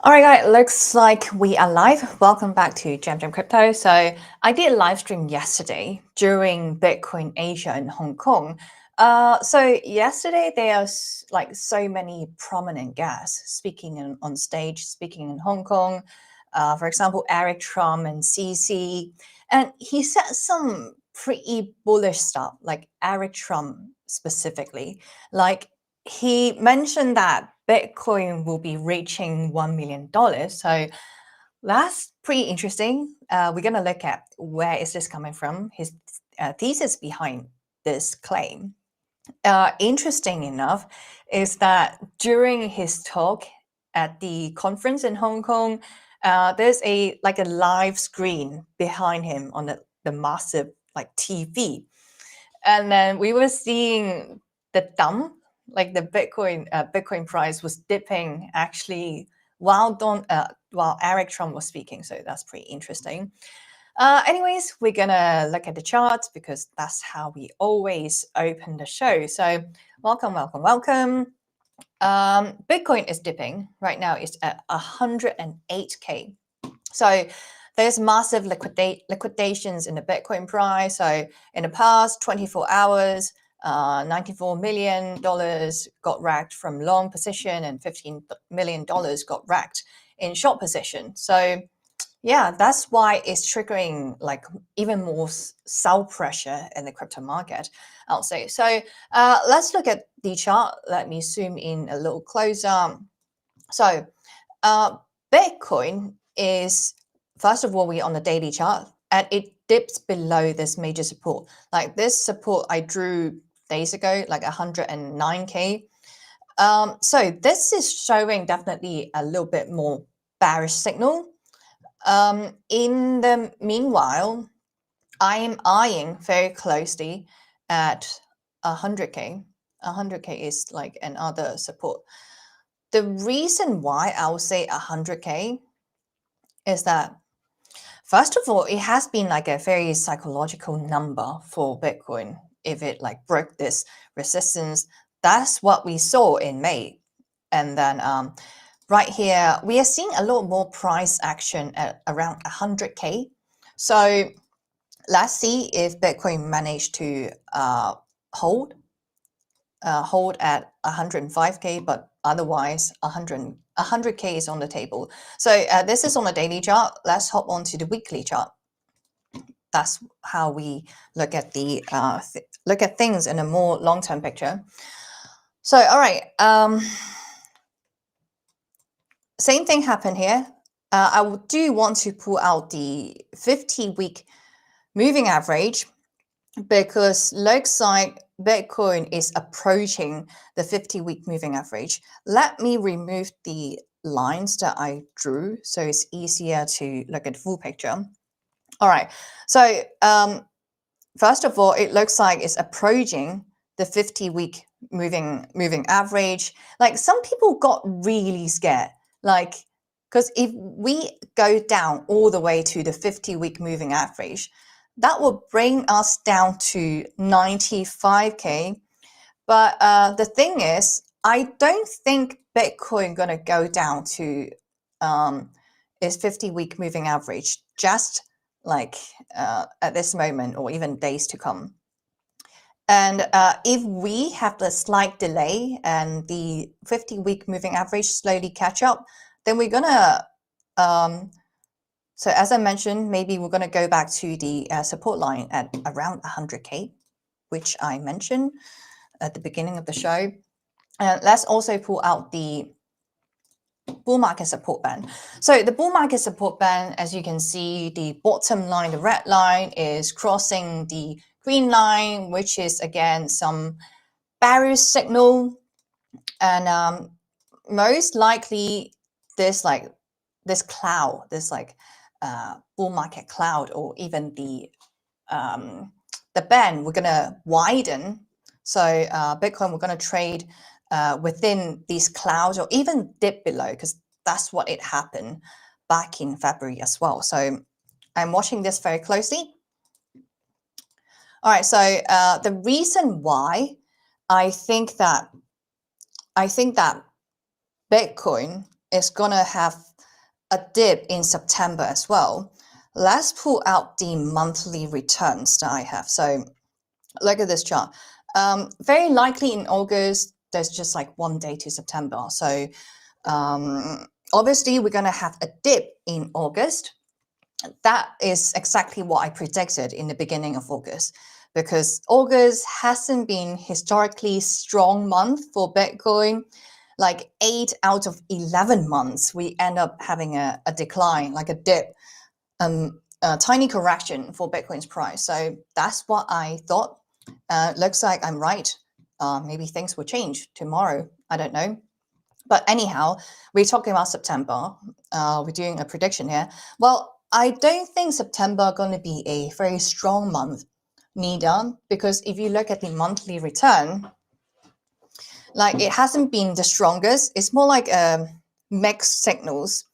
All right, guys, looks like we are live. Welcome back to Jam Crypto. So I did a live stream yesterday during Bitcoin Asia in Hong Kong. So yesterday there are like so many prominent guests speaking on stage, speaking in Hong Kong. For example, Eric Trump and CC. And he said some pretty bullish stuff, like Eric Trump specifically. Like he mentioned that Bitcoin will be reaching $1 million. So that's pretty interesting. We're going to look at where is this coming from, his thesis behind this claim. Interesting enough is that during his talk at the conference in Hong Kong, there's a live screen behind him on the massive TV. And then we were seeing the thumb, like the Bitcoin price was dipping actually while Eric Trump was speaking. So that's pretty interesting. Anyways, we're gonna look at the charts because that's how we always open the show. So welcome. Bitcoin is dipping right now. It's at 108K. So there's massive liquidations in the Bitcoin price. So in the past 24 hours, $94 million got wrecked from long position and $15 million got wrecked in short position. So yeah, that's why it's triggering like even more sell pressure in the crypto market, I'll say. So let's look at the chart. Let me zoom in a little closer. So Bitcoin is, first of all, we're on the daily chart and it dips below this major support. Like this support I drew days ago, like 109K. So this is showing definitely a little bit more bearish signal. In the meanwhile, I am eyeing very closely at 100K. 100K is like another support. The reason why I would say 100K is that, first of all, it has been like a very psychological number for Bitcoin. If it like broke this resistance, that's what we saw in May. And then right here, we are seeing a lot more price action at around 100K. So let's see if Bitcoin managed to hold at 105K, but otherwise 100K is on the table. So this is on the daily chart. Let's hop on to the weekly chart. That's how we look at the look at things in a more long-term picture. So all right, same thing happened here. I do want to pull out the 50-week moving average because looks like Bitcoin is approaching the 50-week moving average. Let me remove the lines that I drew so it's easier to look at the full picture. All right, so first of all, it looks like it's approaching the 50-week moving average. Like some people got really scared, like because if we go down all the way to the 50-week moving average, that will bring us down to 95K. But the thing is, I don't think Bitcoin gonna go down to its 50-week moving average just like at this moment or even days to come. And if we have the slight delay and the 50-week moving average slowly catch up, then we're gonna so as I mentioned, maybe we're going to go back to the support line at around 100K, which I mentioned at the beginning of the show. And let's also pull out the bull market support band. So the bull market support band, as you can see, the bottom line, the red line, is crossing the green line, which is again some bearish signal. And most likely this cloud, this bull market cloud, or even the band, we're gonna widen. So Bitcoin, we're gonna trade within these clouds or even dip below, because that's what it happened back in February as well. So I'm watching this very closely. All right, so the reason why I think that Bitcoin is gonna have a dip in September as well. Let's pull out the monthly returns that I have. So look at this chart. Very likely in August, there's just like 1 day to September. So obviously we're going to have a dip in August. That is exactly what I predicted in the beginning of August, because August hasn't been historically strong month for Bitcoin. Like 8 out of 11 months, we end up having a decline, like a dip, a tiny correction for Bitcoin's price. So that's what I thought. Looks like I'm right. Maybe things will change tomorrow. I don't know. But anyhow, we're talking about September. We're doing a prediction here. Well, I don't think September going to be a very strong month, neither, because if you look at the monthly return, like it hasn't been the strongest. It's more like mixed signals.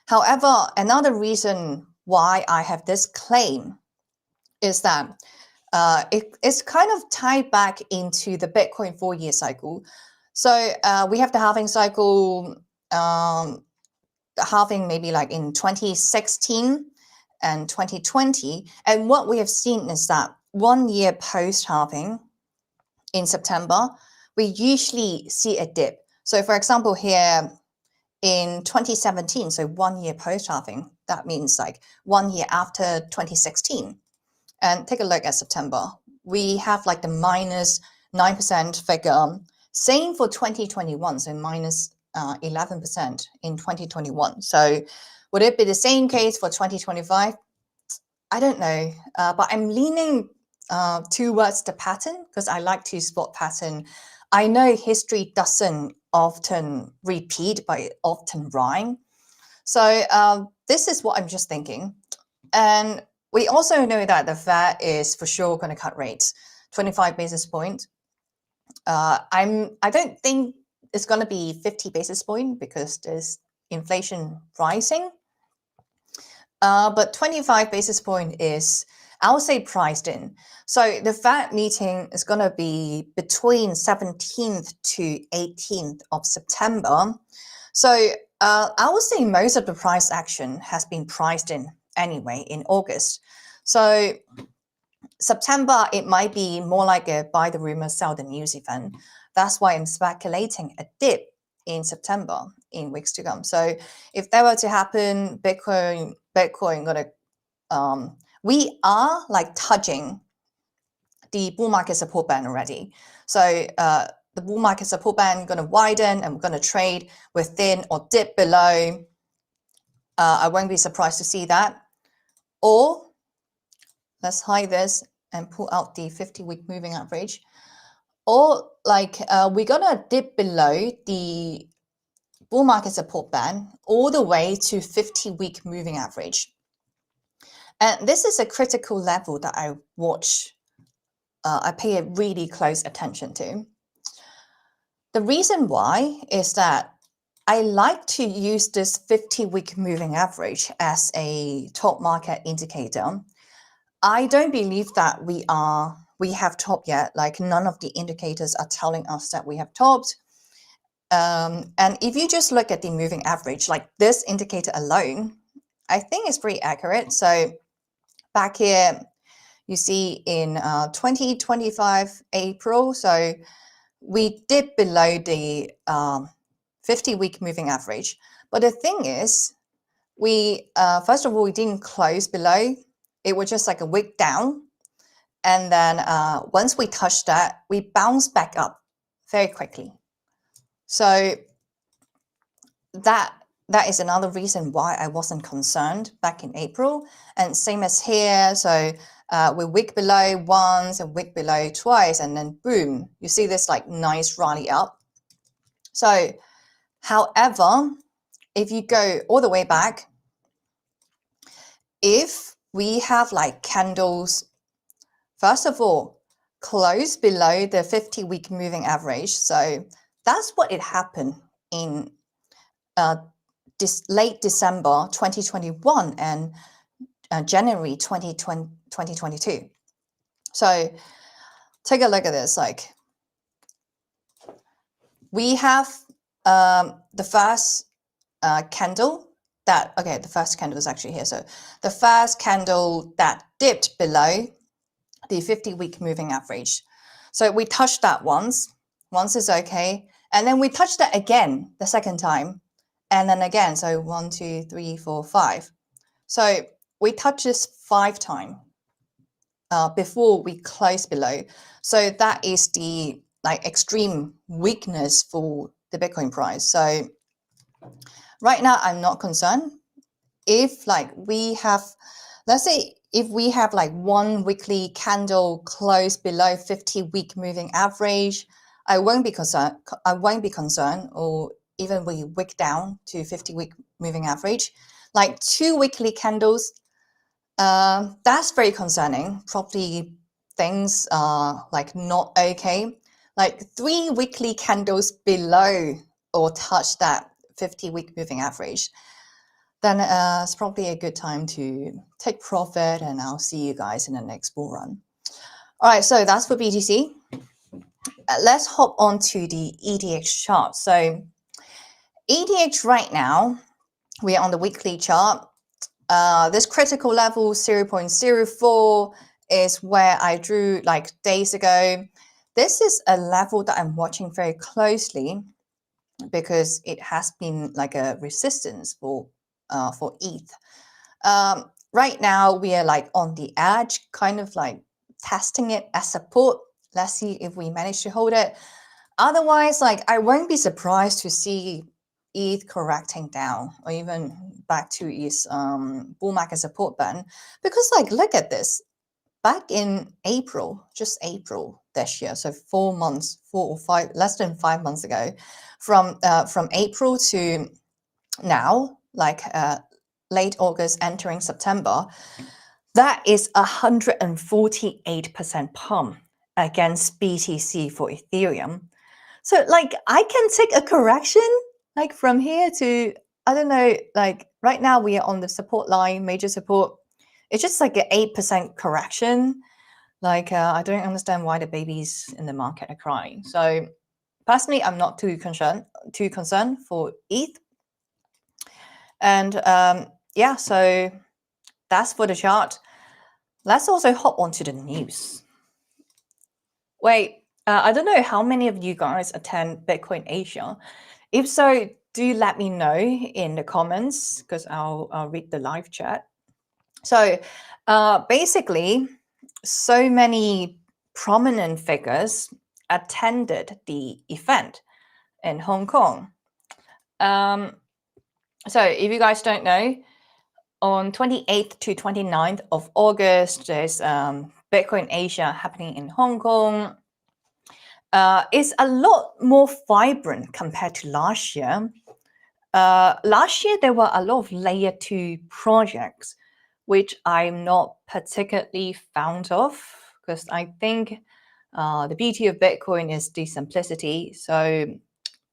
However, another reason why I have this claim is that it's kind of tied back into the Bitcoin 4-year cycle. So we have the halving cycle, the halving maybe like in 2016 and 2020. And what we have seen is that 1 year post halving in September, we usually see a dip. So for example, here in 2017, so 1 year post halving, that means like 1 year after 2016. And take a look at September. We have like the minus 9% figure. Same for 2021, so minus 11% in 2021. So would it be the same case for 2025? I don't know, but I'm leaning towards the pattern because I like to spot pattern. I know history doesn't often repeat, but it often rhyme. So this is what I'm just thinking. And we also know that the Fed is for sure going to cut rates, 25 basis points. I don't think it's going to be 50 basis points because there's inflation rising. But 25 basis point is, I would say, priced in. So the Fed meeting is going to be between 17th to 18th of September. So I would say most of the price action has been priced in anyway in August. So September, it might be more like a buy the rumor, sell the news event. That's why I'm speculating a dip in September in weeks to come. So if that were to happen, Bitcoin gonna we are like touching the bull market support band already. So the bull market support band gonna widen and we're gonna trade within or dip below. I won't be surprised to see that. Or let's hide this and pull out the 50-week moving average. Or like we're gonna dip below the bull market support band all the way to 50-week moving average. And this is a critical level that I watch. I pay a really close attention to. The reason why is that I like to use this 50-week moving average as a top market indicator. I don't believe that we have topped yet. Like none of the indicators are telling us that we have topped. And if you just look at the moving average, like this indicator alone, I think it's pretty accurate. So back here, you see in 2025 April, so we dipped below the 50-week moving average. But the thing is, we first of all, we didn't close below. It was just like a wick down. And then once we touched that, we bounced back up very quickly. So that is another reason why I wasn't concerned back in April. And same as here. So we wick below once and wick below twice, and then boom, you see this like nice rally up. So, however, if you go all the way back, if we have like candles, first of all, close below the 50-week moving average. So that's what it happened in late December 2021 and January 2022. So take a look at this. Like we have the first candle okay, the first candle is actually here. So the first candle that dipped below the 50-week moving average. So we touched that once is okay. And then we touched that again, the second time. And then again, so 1, 2, 3, 4, 5. So we touched this 5 times before we close below. So that is the like extreme weakness for the Bitcoin price. So right now, I'm not concerned. If like we have, let's say if we have like one weekly candle close below 50-week moving average, I won't be concerned. Or even we wick down to 50-week moving average, like 2 weekly candles, that's very concerning. Probably things are like not okay. Like 3 weekly candles below or touch that 50-week moving average, then it's probably a good time to take profit, and I'll see you guys in the next bull run. All right, so that's for BTC. Let's hop on to the EDX chart. So EDX right now, we are on the weekly chart. This critical level 0.04 is where I drew like days ago. This is a level that I'm watching very closely because it has been like a resistance for ETH. Right now we are like on the edge, kind of like testing it as support. Let's see if we manage to hold it. Otherwise, like I won't be surprised to see ETH correcting down or even back to its bull market support band, because like look at this. Back in April, just April this year, so 4 months, 4 or 5, less than 5 months ago, from April to now, like late August entering September, that is 148% pump against BTC for Ethereum. So like I can take a correction like from here to, I don't know, like right now we are on the support line, major support. It's just like an 8% correction. Like I don't understand why the babies in the market are crying. So personally, I'm not too concerned for ETH. And yeah, so that's for the chart. Let's also hop onto the news. Wait, I don't know how many of you guys attend Bitcoin Asia. If so, do let me know in the comments because I'll read the live chat. So basically, so many prominent figures attended the event in Hong Kong. So if you guys don't know, on 28th to 29th of August, there's Bitcoin Asia happening in Hong Kong. It's a lot more vibrant compared to last year. Last year, there were a lot of layer 2 projects, which I'm not particularly fond of because I think the beauty of Bitcoin is the simplicity. So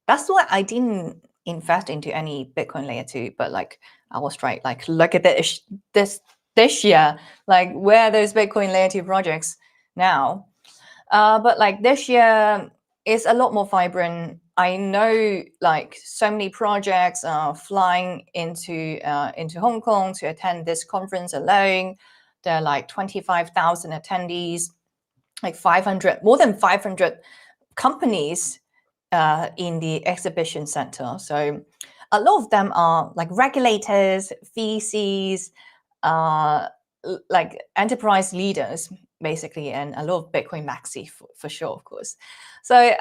that's why I didn't invest into any Bitcoin layer 2, but like I was right. Like look at this year, like where are those Bitcoin layer 2 projects now? But like this year is a lot more vibrant. I know like so many projects are flying into Hong Kong to attend this conference alone. There are like 25,000 attendees, like more than 500 companies in the exhibition center. So a lot of them are like regulators, VCs, like enterprise leaders, basically, and a lot of Bitcoin maxi for sure, of course. So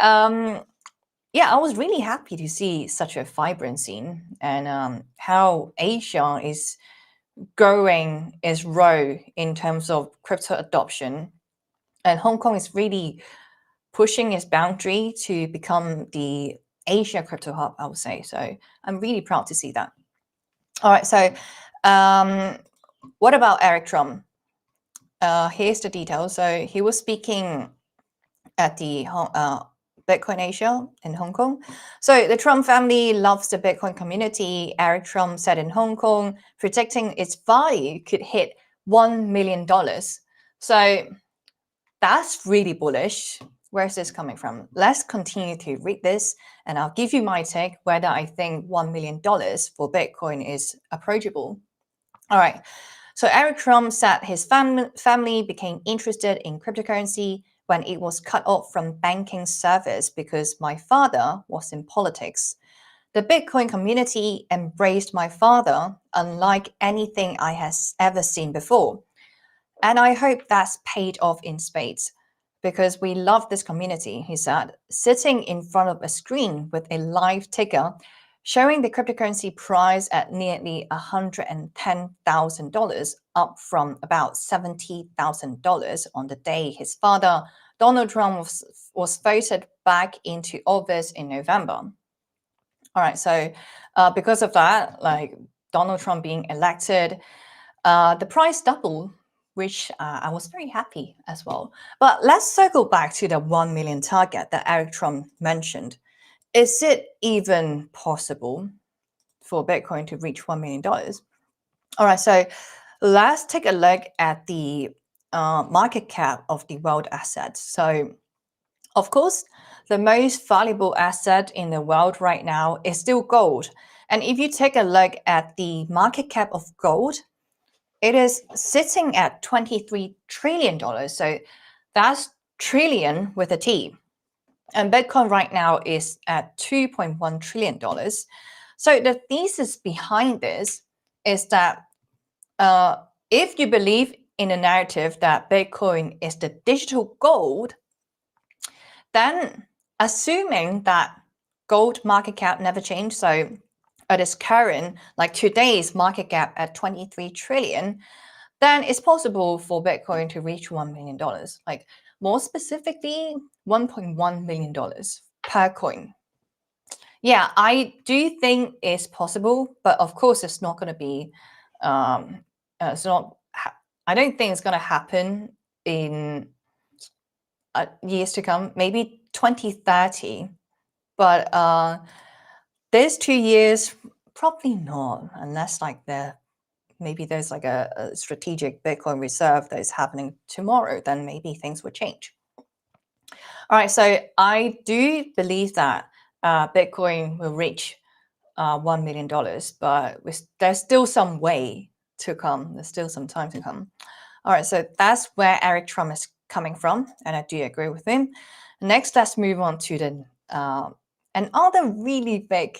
yeah, I was really happy to see such a vibrant scene and how Asia is growing its role in terms of crypto adoption. And Hong Kong is really pushing its boundary to become the Asia crypto hub, I would say. So I'm really proud to see that. All right, so what about Eric Trump? Here's the details. So he was speaking at the Bitcoin Asia in Hong Kong. So the Trump family loves the Bitcoin community. Eric Trump said in Hong Kong, predicting its value could hit $1 million. So that's really bullish. Where's this coming from? Let's continue to read this, and I'll give you my take whether I think $1 million for Bitcoin is approachable. All right. So Eric Trump said his family became interested in cryptocurrency when it was cut off from banking service because my father was in politics. The Bitcoin community embraced my father unlike anything I has ever seen before. And I hope that's paid off in spades because we love this community, he said, sitting in front of a screen with a live ticker showing the cryptocurrency price at nearly $110,000, up from about $70,000 on the day his father, Donald Trump, was voted back into office in November. All right, so because of that, like Donald Trump being elected, the price doubled, which I was very happy as well. But let's circle back to the 1 million target that Eric Trump mentioned. Is it even possible for Bitcoin to reach $1 million? All right, so let's take a look at the market cap of the world assets. So, of course, the most valuable asset in the world right now is still gold. And if you take a look at the market cap of gold, it is sitting at $23 trillion. So that's trillion with a T. And Bitcoin right now is at $2.1 trillion. So the thesis behind this is that if you believe in the narrative that Bitcoin is the digital gold, then assuming that gold market cap never changed, so at its current, like today's market cap at 23 trillion, then it's possible for Bitcoin to reach $1 million. Like more specifically, $1.1 million per coin. Yeah, I do think it's possible, but of course it's not going to be, it's not, I don't think it's going to happen in years to come, maybe 2030. But these 2 years, probably not, unless like maybe there's like a strategic Bitcoin reserve that is happening tomorrow, then maybe things would change. All right, so I do believe that Bitcoin will reach $1 million, but there's still some way to come. There's still some time to come. All right, so that's where Eric Trump is coming from, and I do agree with him. Next, let's move on to the another really big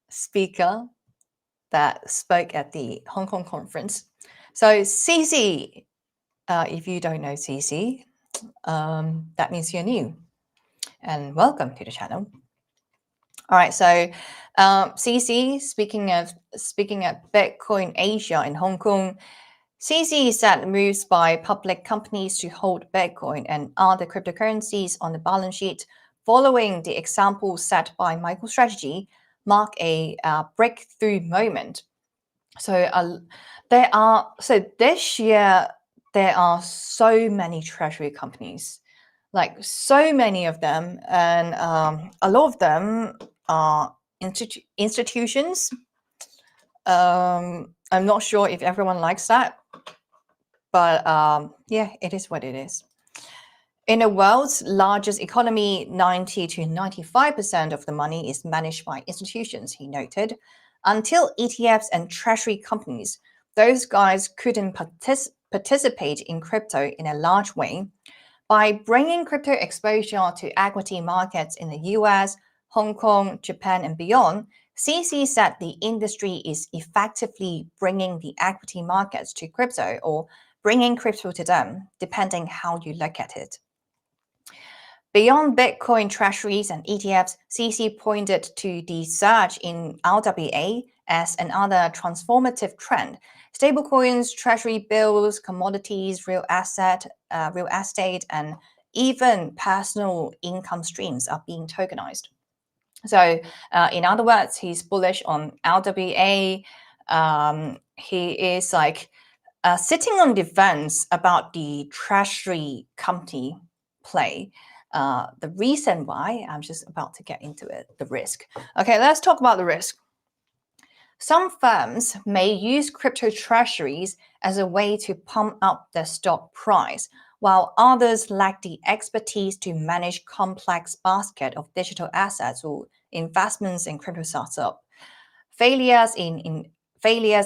speaker that spoke at the Hong Kong conference. So CC, if you don't know CC, that means you're new, and welcome to the channel. All right, so CC, speaking at Bitcoin Asia in Hong Kong, CC said moves by public companies to hold Bitcoin and other cryptocurrencies on the balance sheet following the example set by MicroStrategy mark a breakthrough moment. So this year there are so many treasury companies, like so many of them, and a lot of them are institutions. I'm not sure if everyone likes that, but yeah, it is what it is. In the world's largest economy, 90 to 95% of the money is managed by institutions, he noted. Until ETFs and treasury companies, those guys couldn't participate in crypto in a large way. By bringing crypto exposure to equity markets in the US, Hong Kong, Japan, and beyond, CC said the industry is effectively bringing the equity markets to crypto or bringing crypto to them, depending how you look at it. Beyond Bitcoin treasuries and ETFs, CC pointed to the surge in RWA as another transformative trend. Stablecoins, treasury bills, commodities, real estate, and even personal income streams are being tokenized. So, in other words, he's bullish on RWA. He is like sitting on the fence about the treasury company play. The reason why, I'm just about to get into it, the risk. Okay, let's talk about the risk. Some firms may use crypto treasuries as a way to pump up their stock price, while others lack the expertise to manage complex basket of digital assets or investments in crypto startup. Failures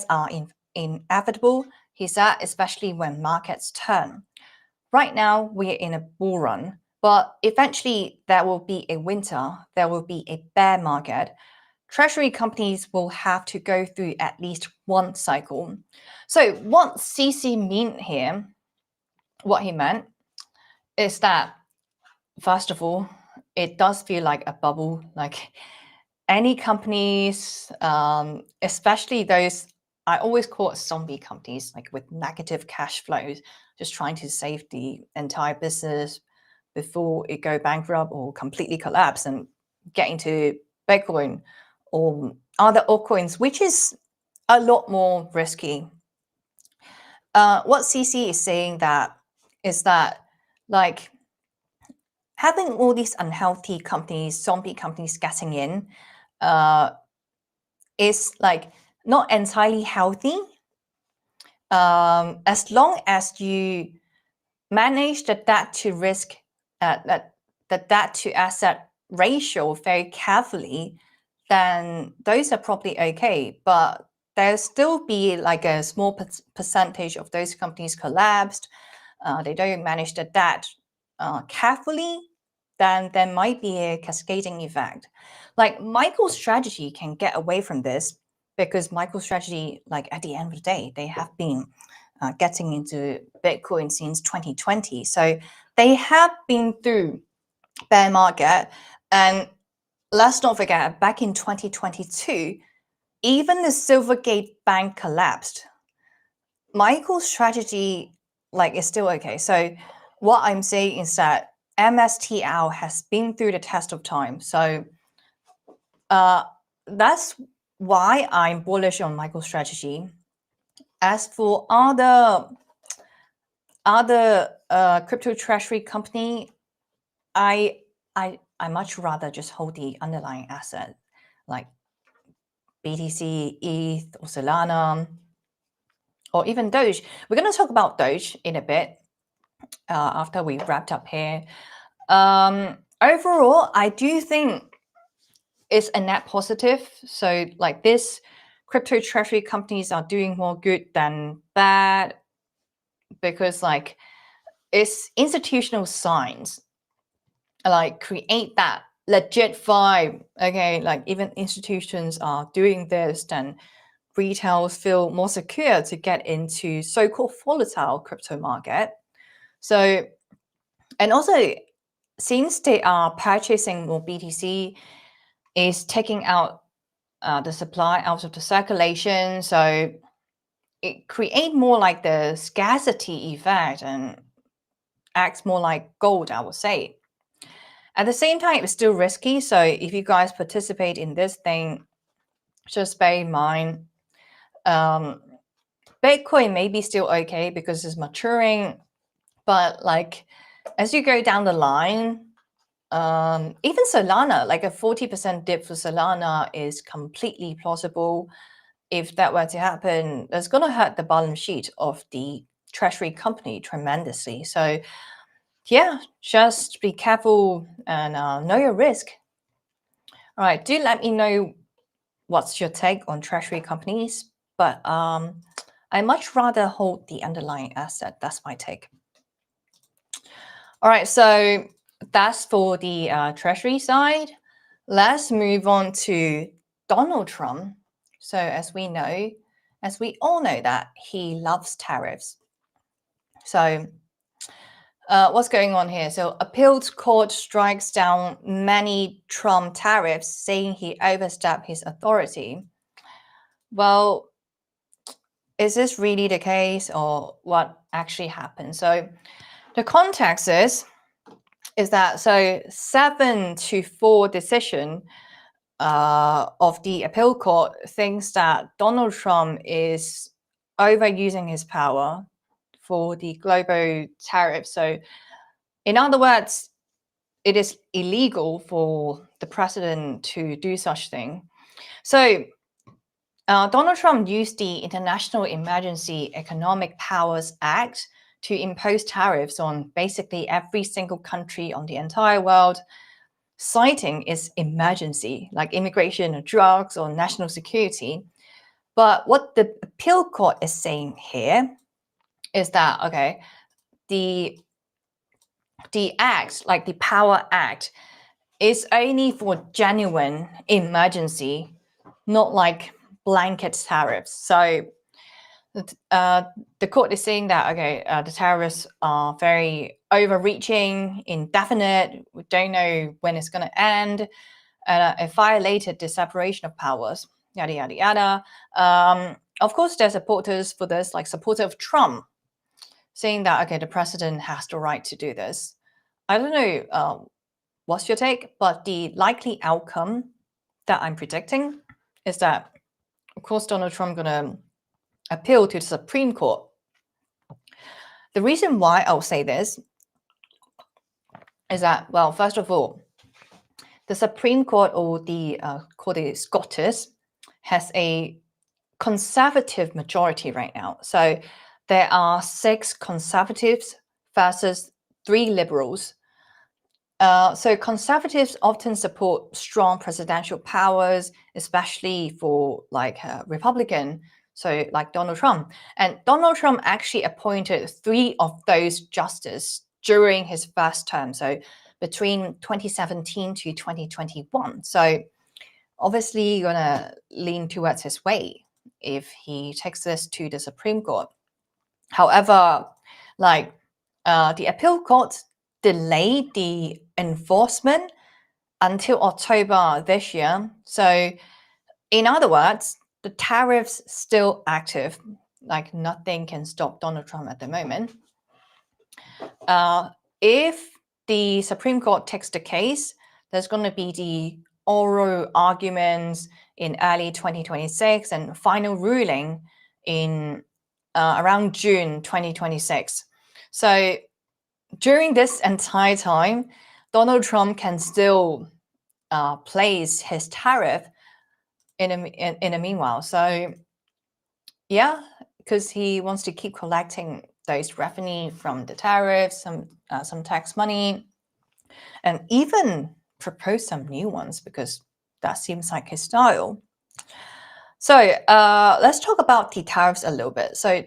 are inevitable, he said, especially when markets turn. Right now, we're in a bull run, but eventually there will be a winter, there will be a bear market. Treasury companies will have to go through at least one cycle. So what CC mean here, what he meant, is that, first of all, it does feel like a bubble. Like any companies, especially those, I always call it zombie companies, like with negative cash flows, just trying to save the entire business before it go bankrupt or completely collapse and get into Bitcoin or other altcoins, which is a lot more risky. What CC is saying that is that, like, having all these unhealthy companies, zombie companies getting in, is like not entirely healthy. As long as you manage the debt to risk, the debt to asset ratio very carefully, then those are probably okay. But there'll still be like a small percentage of those companies collapsed. They don't manage the debt carefully, then there might be a cascading effect. Like MicroStrategy can get away from this because MicroStrategy, like at the end of the day, they have been getting into Bitcoin since 2020. So they have been through bear market. And let's not forget, back in 2022, even the Silvergate Bank collapsed. MicroStrategy is still okay. So what I'm saying is that MSTL has been through the test of time. So that's why I'm bullish on MicroStrategy. As for other crypto treasury company, I much rather just hold the underlying asset like BTC, ETH, or Solana, or even Doge. We're going to talk about Doge in a bit after we wrapped up here. Overall, I do think it's a net positive. So like this, crypto treasury companies are doing more good than bad because like it's institutional signs like create that legit vibe. Okay, like even institutions are doing this, then retails feel more secure to get into so-called volatile crypto market. So, and also since they are purchasing more BTC, is taking out the supply out of the circulation. So it creates more like the scarcity effect and acts more like gold, I would say. At the same time, it's still risky. So if you guys participate in this thing, just bear in mind, Bitcoin may be still okay because it's maturing, but like as you go down the line, even Solana, like a 40% dip for Solana is completely plausible. If that were to happen, that's going to hurt the balance sheet of the treasury company tremendously. So yeah, just be careful and know your risk. All right, do let me know what's your take on treasury companies, but I much rather hold the underlying asset. That's my take. All right, so that's for the treasury side. Let's move on to Donald Trump. So as we all know that he loves tariffs. So what's going on here? So appeals court strikes down many Trump tariffs, saying he overstepped his authority. Well, is this really the case or what actually happened? So the context is that so 7-4 decision of the appeal court thinks that Donald Trump is overusing his power for the global tariff. So in other words, it is illegal for the president to do such thing. So Donald Trump used the International Emergency Economic Powers Act to impose tariffs on basically every single country on the entire world, citing its emergency, like immigration or drugs or national security. But what the appeal court is saying here is that, okay, the act, like the Power Act, is only for genuine emergency, not like blanket tariffs. So the court is saying that, okay, the tariffs are very overreaching, indefinite. We don't know when it's going to end. It violated the separation of powers, yada, yada, yada. Of course, there's supporters for this, like supporter of Trump, saying that, okay, the president has the right to do this. I don't know what's your take, but the likely outcome that I'm predicting is that, of course, Donald Trump going to appeal to the Supreme Court. The reason why I'll say this is that, well, first of all, the Supreme Court, or the Court of Scottish, has a conservative majority right now. So there are 6 conservatives versus 3 liberals. So conservatives often support strong presidential powers, especially for like Republican, so like Donald Trump. And Donald Trump actually appointed 3 of those justices during his first term, so between 2017 to 2021. So obviously you're gonna lean towards his way if he takes this to the Supreme Court. However, like the appeal court delayed the enforcement until October this year. So in other words, the tariffs still active. Like nothing can stop Donald Trump at the moment. If the Supreme Court takes the case, there's going to be the oral arguments in early 2026 and final ruling in around June 2026. So during this entire time, Donald Trump can still place his tariff in a meanwhile. So yeah, because he wants to keep collecting those revenue from the tariffs, some tax money, and even propose some new ones because that seems like his style. So let's talk about the tariffs a little bit. So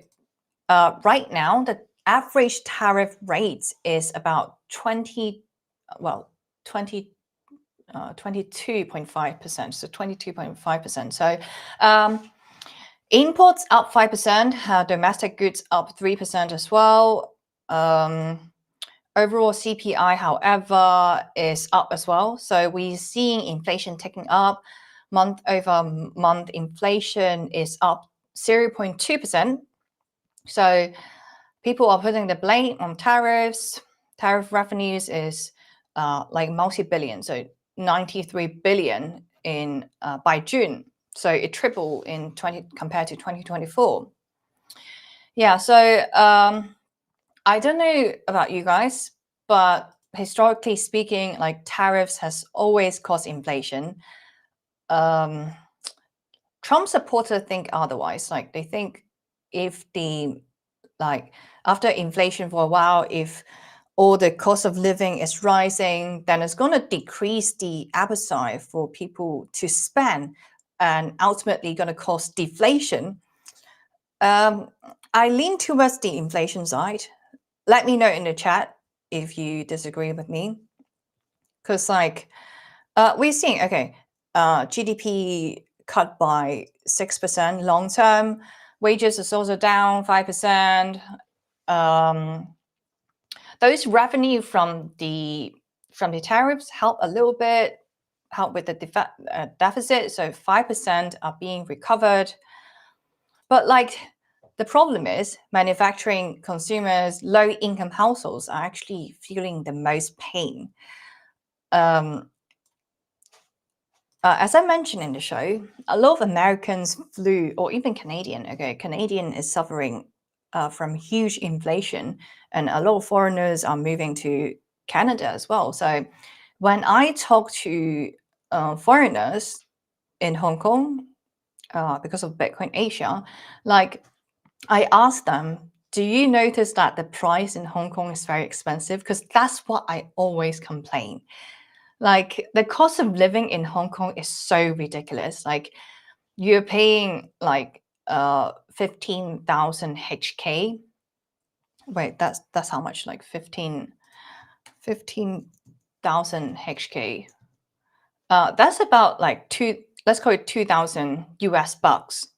right now, the average tariff rate is about 22.5%. So 22.5%. So imports up 5%, domestic goods up 3% as well. Overall CPI, however, is up as well. So we're seeing inflation ticking up. Month over month inflation is up 0.2%. So people are putting the blame on tariffs. Tariff revenues is like multi-billion, so 93 billion in by June. So it tripled in compared to 2024. Yeah, so I don't know about you guys, but historically speaking, like tariffs has always caused inflation. Trump supporters think otherwise. Like they think if the after inflation for a while, if all the cost of living is rising, then it's going to decrease the appetite for people to spend and ultimately going to cause deflation. I lean towards the inflation side. Let me know in the chat if you disagree with me. Because we're seeing, okay, GDP cut by 6% long term. Wages is also down 5%. Those revenue from the tariffs help a little bit, help with the deficit. So 5% are being recovered. But like the problem is manufacturing consumers, low income households are actually feeling the most pain. As I mentioned in the show, a lot of Americans flew, or even Canadian. Okay, Canadian is suffering from huge inflation, and a lot of foreigners are moving to Canada as well. So when I talk to foreigners in Hong Kong, because of Bitcoin Asia, like I ask them, do you notice that the price in Hong Kong is very expensive? Because that's what I always complain. Like the cost of living in Hong Kong is so ridiculous. Like you're paying like 15,000 HK. Wait, that's how much? Like 15,000 HK. That's about like let's call it 2,000 US bucks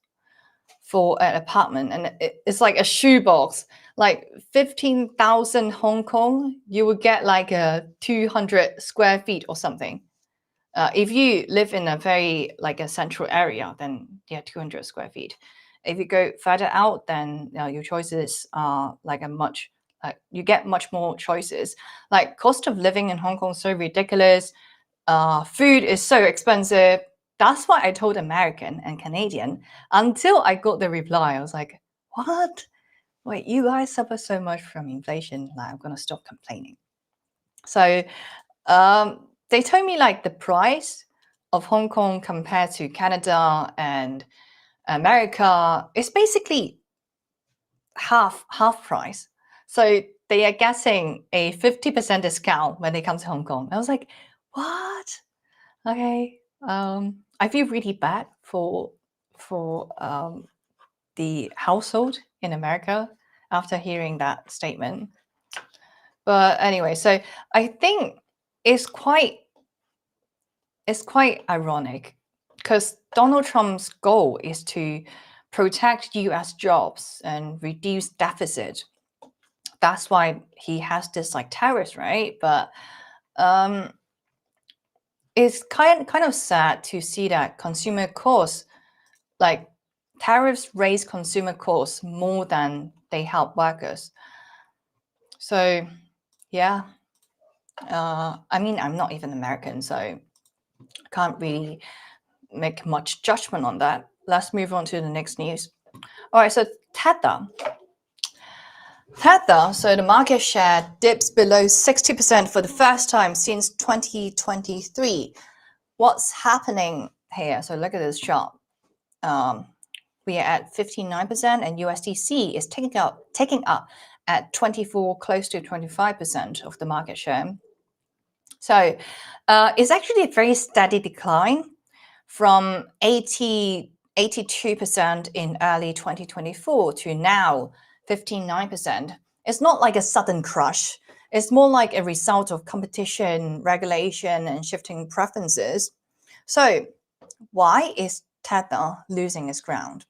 for an apartment, and it's like a shoebox. Like 15,000 Hong Kong, you would get like a 200 square feet or something. If you live in a very like a central area, then yeah, 200 square feet. If you go further out, then your choices are like you get much more choices. Like cost of living in Hong Kong is so ridiculous. Food is so expensive. That's what I told American and Canadian until I got the reply. I was like, what? Wait, you guys suffer so much from inflation. Like, I'm going to stop complaining. So they told me like the price of Hong Kong compared to Canada and America is basically half price. So they are getting a 50% discount when they come to Hong Kong. I was like, what? Okay. I feel really bad for the household in America after hearing that statement. But anyway, so I think it's quite ironic because Donald Trump's goal is to protect US jobs and reduce deficit. That's why he has this like tariffs, right? But it's kind of sad to see that consumer costs, like tariffs raise consumer costs more than they help workers. So yeah, I mean, I'm not even American, so I can't really make much judgment on that. Let's move on to the next news. All right, so Tether, so the market share dips below 60% for the first time since 2023. What's happening here? So look at this chart. We are at 59%, and USDC is taking up at 24, close to 25% of the market share. So it's actually a very steady decline from 82% in early 2024 to now 59%. It's not like a sudden crush. It's more like a result of competition, regulation, and shifting preferences. So why is Tether losing its ground?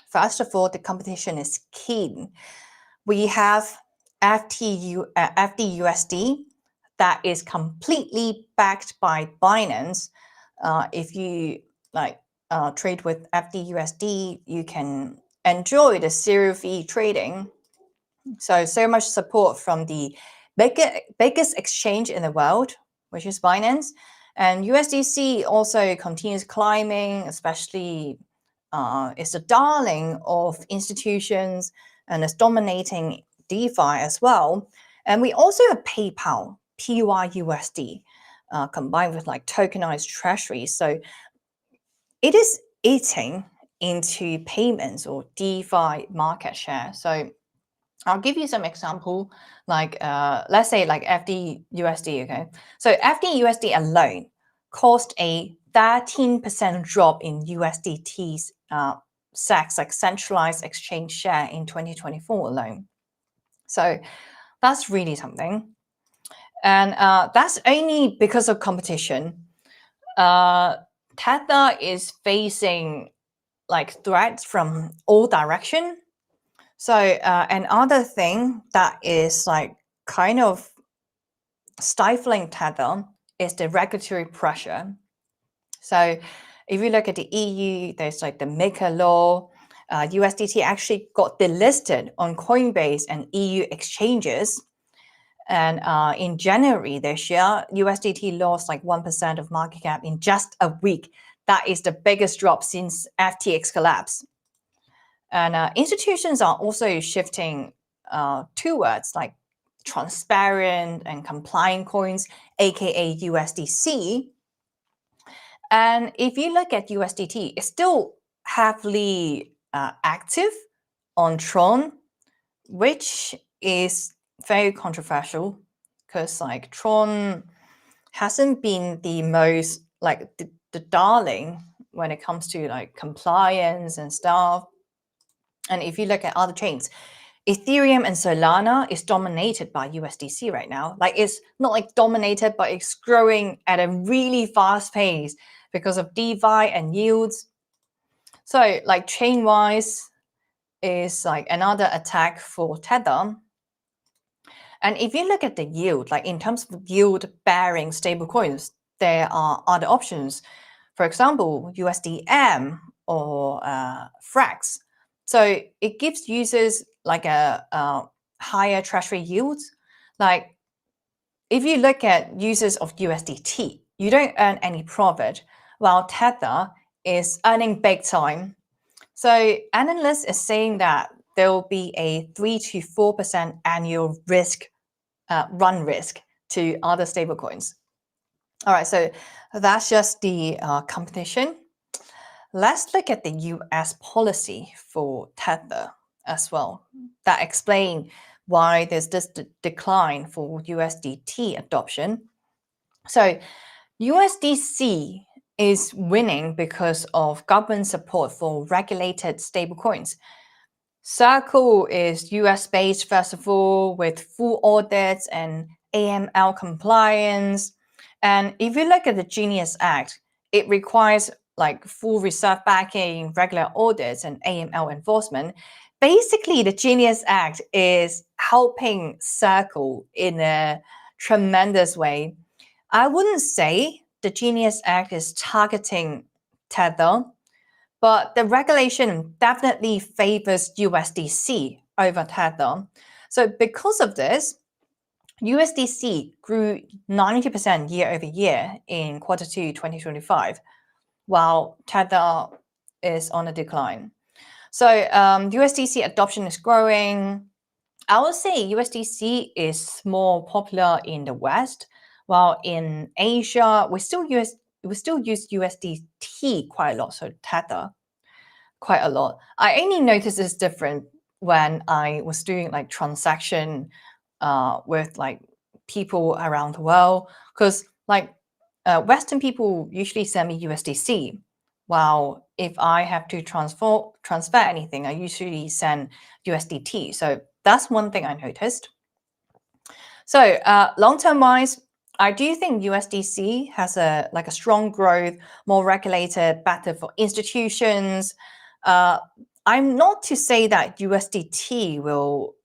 First of all, the competition is keen. We have FDUSD that is completely backed by Binance. If you trade with FDUSD, you can enjoy the zero fee trading. So much support from the biggest exchange in the world, which is Binance. And USDC also continues climbing, especially is the darling of institutions and is dominating DeFi as well. And we also have PayPal, PYUSD, combined with like tokenized treasuries. So it is eating into payments or DeFi market share. So I'll give you some example, like let's say like FDUSD, okay? So FDUSD alone caused a 13% drop in USDT's SEX, like centralized exchange share in 2024 alone. So that's really something. And that's only because of competition. Tether is facing like threats from all directions. So another thing that is like kind of stifling Tether is the regulatory pressure. So if you look at the EU, there's like the MiCA law. USDT actually got delisted on Coinbase and EU exchanges. And in January this year, USDT lost like 1% of market cap in just a week. That is the biggest drop since FTX collapse. And institutions are also shifting towards like transparent and compliant coins, aka USDC. And if you look at USDT, it's still heavily active on Tron, which is very controversial because like Tron hasn't been the most like the darling when it comes to like compliance and stuff. And if you look at other chains, Ethereum and Solana is dominated by USDC right now. Like it's not like dominated, but it's growing at a really fast pace because of DeFi and yields. So like chain-wise is like another attack for Tether. And if you look at the yield, like in terms of yield-bearing stablecoins, there are other options. For example, USDM or Frax. So it gives users like a higher treasury yields. Like if you look at users of USDT, you don't earn any profit, while Tether is earning big time. So analysts are saying that there will be a 3 to 4% annual run risk to other stablecoins. All right, so that's just the competition. Let's look at the US policy for Tether as well. That explains why there's this decline for USDT adoption. So USDC is winning because of government support for regulated stablecoins. Circle is US-based, first of all, with full audits and AML compliance. And if you look at the Genius Act, it requires like full reserve backing, regular audits, and AML enforcement. Basically, the Genius Act is helping Circle in a tremendous way. I wouldn't say the Genius Act is targeting Tether, but the regulation definitely favors USDC over Tether. So because of this, USDC grew 90% year over year in Q2 2025, while Tether is on a decline. So USDC adoption is growing. I would say USDC is more popular in the West, while in Asia, we still use USDT quite a lot, so Tether quite a lot. I only noticed this different when I was doing like transaction with like people around the world, because like Western people usually send me USDC, while if I have to transfer anything, I usually send USDT. So that's one thing I noticed. So long-term wise, I do think USDC has a strong growth, more regulated, better for institutions. I'm not to say that USDT will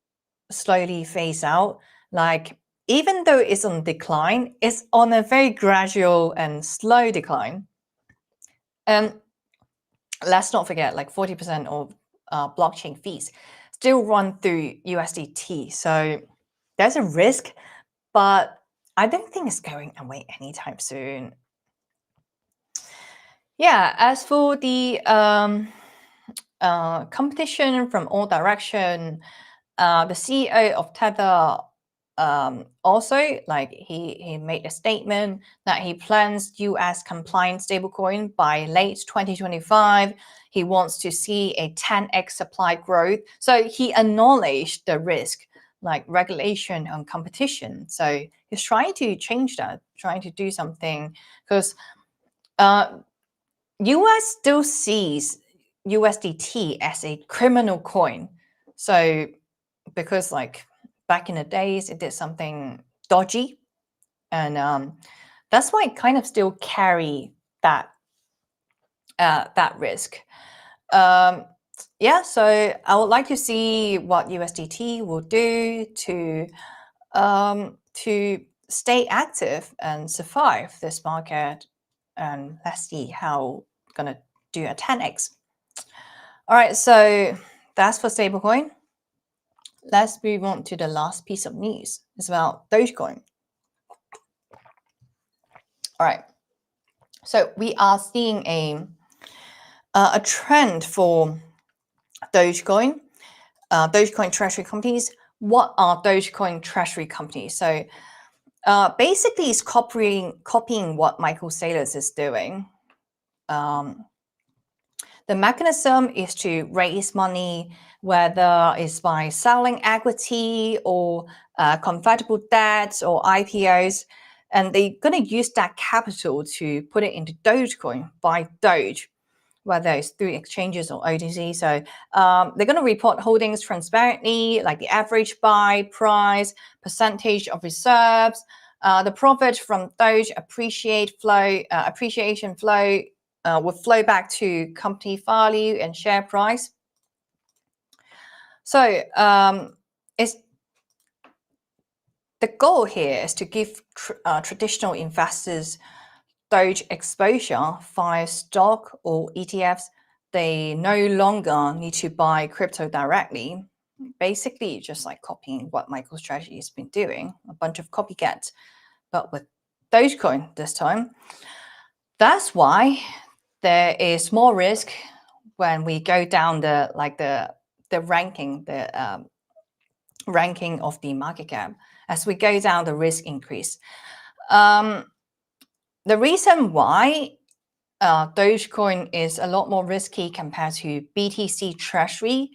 slowly phase out. Like even though it's on decline, it's on a very gradual and slow decline. And let's not forget, like 40% of blockchain fees still run through USDT. So there's a risk, but I don't think it's going away anytime soon. Yeah, as for the competition from all direction, the CEO of Tether also like he made a statement that he plans US compliant stablecoin by late 2025. He wants to see a 10x supply growth. So he acknowledged the risk like regulation and competition. So he's trying to change that, trying to do something because US still sees USDT as a criminal coin. So because like back in the days, it did something dodgy, and that's why it kind of still carry that risk. Yeah, so I would like to see what USDT will do to stay active and survive this market, and let's see how it's gonna do a 10x. All right, so that's for stablecoin. Let's move on to the last piece of news. It's about Dogecoin. All right, so we are seeing a trend for Dogecoin. Dogecoin treasury companies. What are Dogecoin treasury companies? So basically, it's copying what Michael Saylor is doing. The mechanism is to raise money, whether it's by selling equity or convertible debts or IPOs, and they're going to use that capital to put it into Dogecoin by Doge, whether it's through exchanges or OTC. So they're going to report holdings transparently, like the average buy price, percentage of reserves, the profit from Doge appreciation flow will flow back to company value and share price. So it's the goal here is to give traditional investors Doge exposure via stock or ETFs. They no longer need to buy crypto directly. Basically, just like copying what MicroStrategy has been doing, a bunch of copycats, but with Dogecoin this time. That's why there is more risk when we go down the ranking, ranking of the market cap. As we go down, the risk increase. The reason why Dogecoin is a lot more risky compared to BTC treasury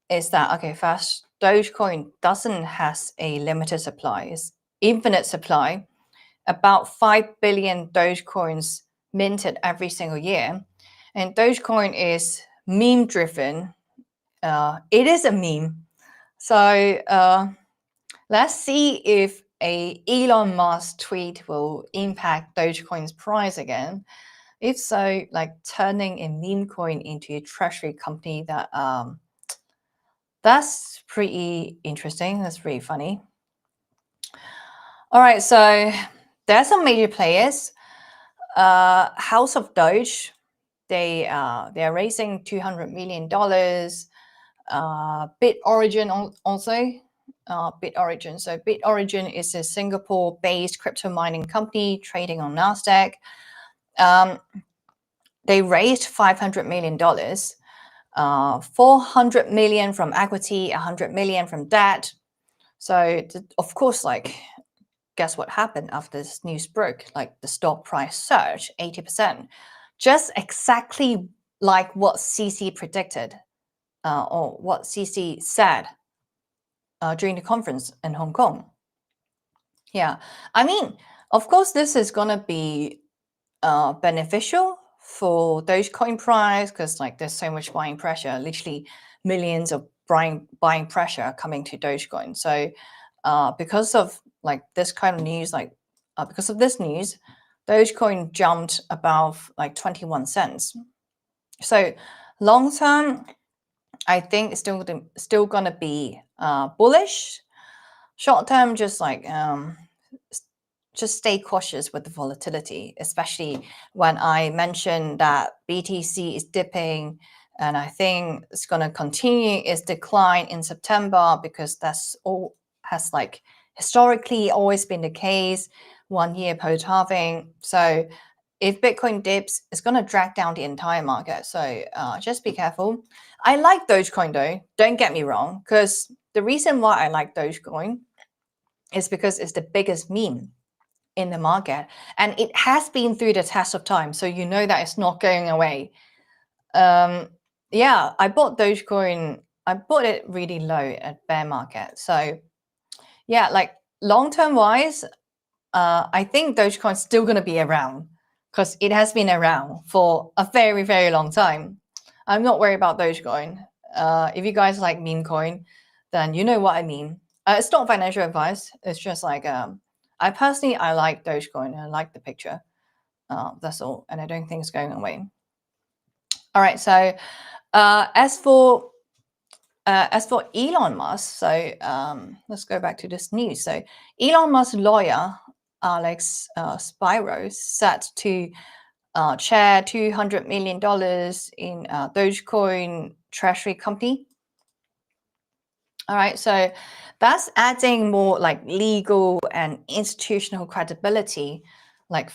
is that, okay, first, Dogecoin doesn't has a limited supply, it's infinite supply. About 5 billion Dogecoins minted every single year. And Dogecoin is meme driven. It is a meme. So let's see if a Elon Musk tweet will impact Dogecoin's price again. If so, like turning a meme coin into a treasury company, that's pretty interesting. That's pretty funny. All right, so there are some major players. House of Doge, they are raising $200 million. BitOrigin also. BitOrigin. So BitOrigin is a Singapore-based crypto mining company trading on Nasdaq. They raised $500 million, 400 million from equity, 100 million from debt. So of course, like, guess what happened after this news broke? Like the stock price surged 80%, just exactly like what CC predicted, or what CC said during the conference in Hong Kong. Yeah, I mean, of course, this is gonna be beneficial for Dogecoin price because like there's so much buying pressure, literally millions of buying pressure coming to Dogecoin. So because of like this kind of news, because of this news, Dogecoin jumped above like 21 cents. So long term, I think it's still gonna be bullish. Short term, just like just stay cautious with the volatility, especially when I mentioned that BTC is dipping, and I think it's going to continue its decline in September because that's all has like historically always been the case 1 year post halving. So if Bitcoin dips, it's going to drag down the entire market. So just be careful. I like Dogecoin though, don't get me wrong, because the reason why I like Dogecoin is because it's the biggest meme in the market, and it has been through the test of time, so you know that it's not going away. Yeah, I bought Dogecoin. I bought it really low at bear market. So yeah, like long-term wise, I think Dogecoin's still going to be around because it has been around for a very, very long time. I'm not worried about Dogecoin. If you guys like meme coin, then you know what I mean. It's not financial advice. It's just like I personally like Dogecoin. I like the picture. That's all, and I don't think it's going away. All right. So as for Elon Musk, so let's go back to this news. So Elon Musk's lawyer Alex Spiro set to chair $200 million in Dogecoin treasury company. All right, so that's adding more like legal and institutional credibility, like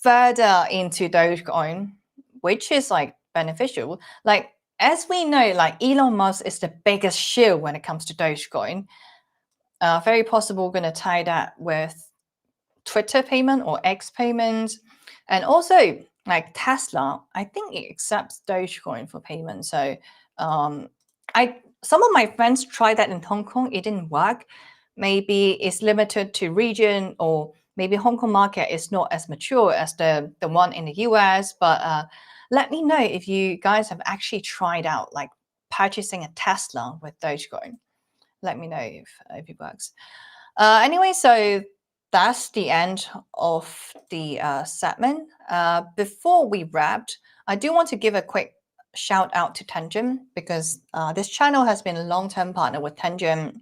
further into Dogecoin, which is like beneficial. Like as we know, like Elon Musk is the biggest shill when it comes to Dogecoin. Very possible going to tie that with Twitter payment or X payments, and also like Tesla, I think it accepts Dogecoin for payment. So some of my friends tried that in Hong Kong. It didn't work. Maybe it's limited to region, or maybe Hong Kong market is not as mature as the one in the US. But let me know if you guys have actually tried out like purchasing a Tesla with Dogecoin. Let me know if it works. Anyway, so that's the end of the segment. Before we wrapped, I do want to give a quick shout out to Tangem, because this channel has been a long-term partner with Tangem.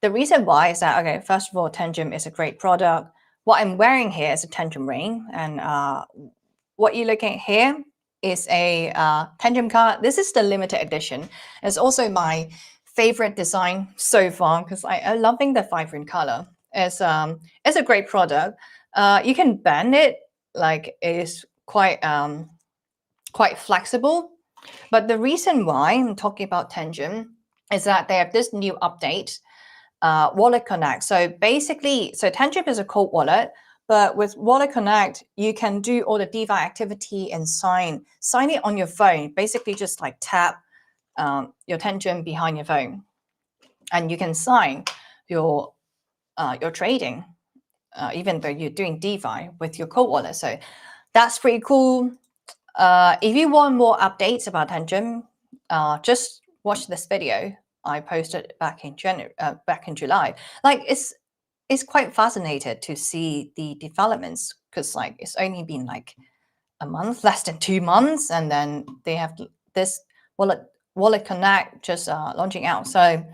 The reason why is that, okay, first of all, Tangem is a great product. What I'm wearing here is a Tangem ring, and what you're looking at here is a Tangem card. This is the limited edition. It's also my favorite design so far, because I'm loving the vibrant color. It's a great product. You can bend it, like it's quite flexible. But the reason why I'm talking about Tangem is that they have this new update, Wallet Connect. So basically, Tangem is a cold wallet, but with Wallet Connect, you can do all the DeFi activity and sign it on your phone. Basically, just like tap your Tangem behind your phone, and you can sign your trading, even though you're doing DeFi with your cold wallet. So that's pretty cool. If you want more updates about Tangem, just watch this video I posted back in July. Like it's quite fascinating to see the developments, because like it's only been like a month, less than 2 months, and then they have this Wallet Connect just launching out. So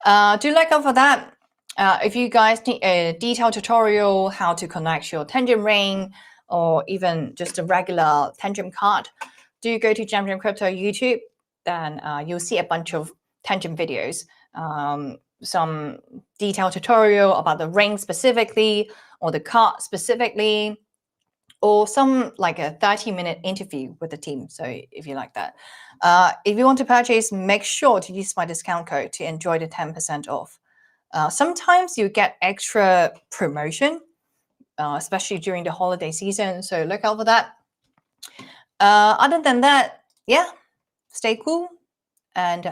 do look out for that. If you guys need a detailed tutorial how to connect your Tangem ring, or even just a regular Tangem card, do go to Changpeng Crypto YouTube. Then you'll see a bunch of Tangem videos, some detailed tutorial about the ring specifically, or the card specifically, or some like a 30-minute interview with the team. So if you like that, if you want to purchase, make sure to use my discount code to enjoy the 10% off. Sometimes you get extra promotion, especially during the holiday season. So look out for that. Other than that, yeah, stay cool and